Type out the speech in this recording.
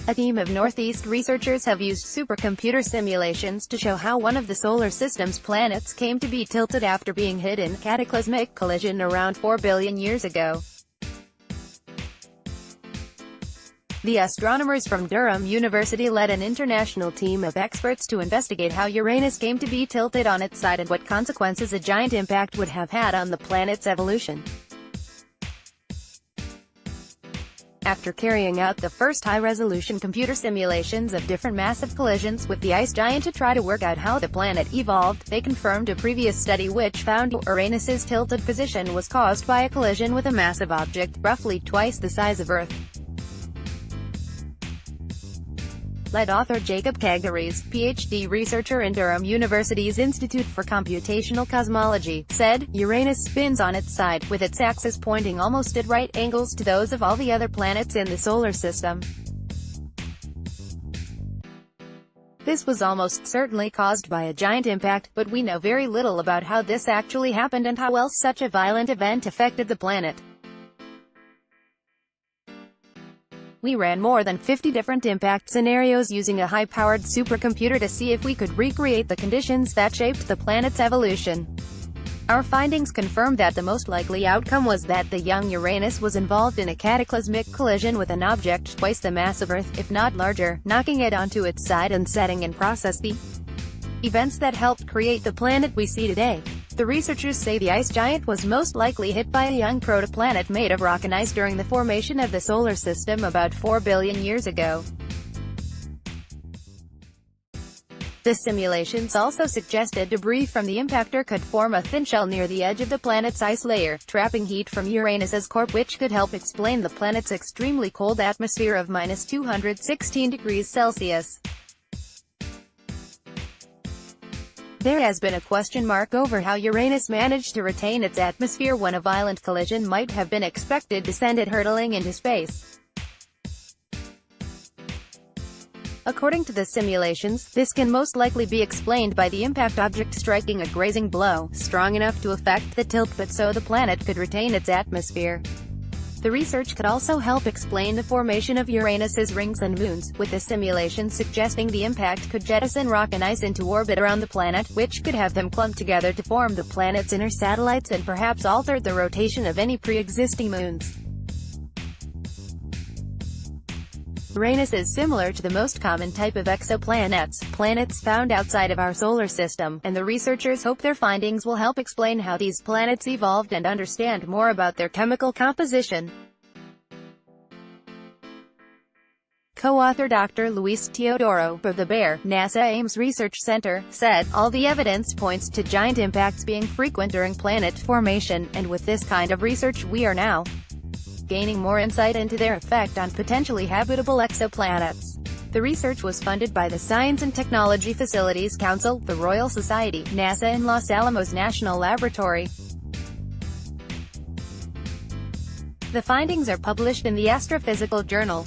A team of Northeast researchers have used supercomputer simulations to show how one of the solar system's planets came to be tilted after being hit in cataclysmic collision around 4 billion years ago. The astronomers from Durham University led an international team of experts to investigate how Uranus came to be tilted on its side and what consequences a giant impact would have had on the planet's evolution. After carrying out the first high-resolution computer simulations of different massive collisions with the ice giant to try to work out how the planet evolved, they confirmed a previous study which found Uranus's tilted position was caused by a collision with a massive object, roughly twice the size of Earth. Lead author Jacob Kagaris, PhD researcher in Durham University's Institute for Computational Cosmology, said, "Uranus spins on its side, with its axis pointing almost at right angles to those of all the other planets in the solar system. This was almost certainly caused by a giant impact, but we know very little about how this actually happened and how else such a violent event affected the planet. We ran more than 50 different impact scenarios using a high-powered supercomputer to see if we could recreate the conditions that shaped the planet's evolution. Our findings confirmed that the most likely outcome was that the young Uranus was involved in a cataclysmic collision with an object twice the mass of Earth, if not larger, knocking it onto its side and setting in process the events that helped create the planet we see today." The researchers say the ice giant was most likely hit by a young protoplanet made of rock and ice during the formation of the solar system about 4 billion years ago. The simulations also suggested debris from the impactor could form a thin shell near the edge of the planet's ice layer, trapping heat from Uranus's core, which could help explain the planet's extremely cold atmosphere of -216 degrees Celsius. There has been a question mark over how Uranus managed to retain its atmosphere when a violent collision might have been expected to send it hurtling into space. According to the simulations, this can most likely be explained by the impact object striking a grazing blow, strong enough to affect the tilt but so the planet could retain its atmosphere. The research could also help explain the formation of Uranus's rings and moons, with the simulation suggesting the impact could jettison rock and ice into orbit around the planet, which could have them clumped together to form the planet's inner satellites and perhaps altered the rotation of any pre-existing moons. Uranus is similar to the most common type of exoplanets, planets found outside of our solar system, and the researchers hope their findings will help explain how these planets evolved and understand more about their chemical composition. Co-author Dr. Luis Teodoro, of the Bear, NASA Ames Research Center, said, "All the evidence points to giant impacts being frequent during planet formation, and with this kind of research we are now gaining more insight into their effect on potentially habitable exoplanets." The research was funded by the Science and Technology Facilities Council, the Royal Society, NASA and Los Alamos National Laboratory. The findings are published in the Astrophysical Journal.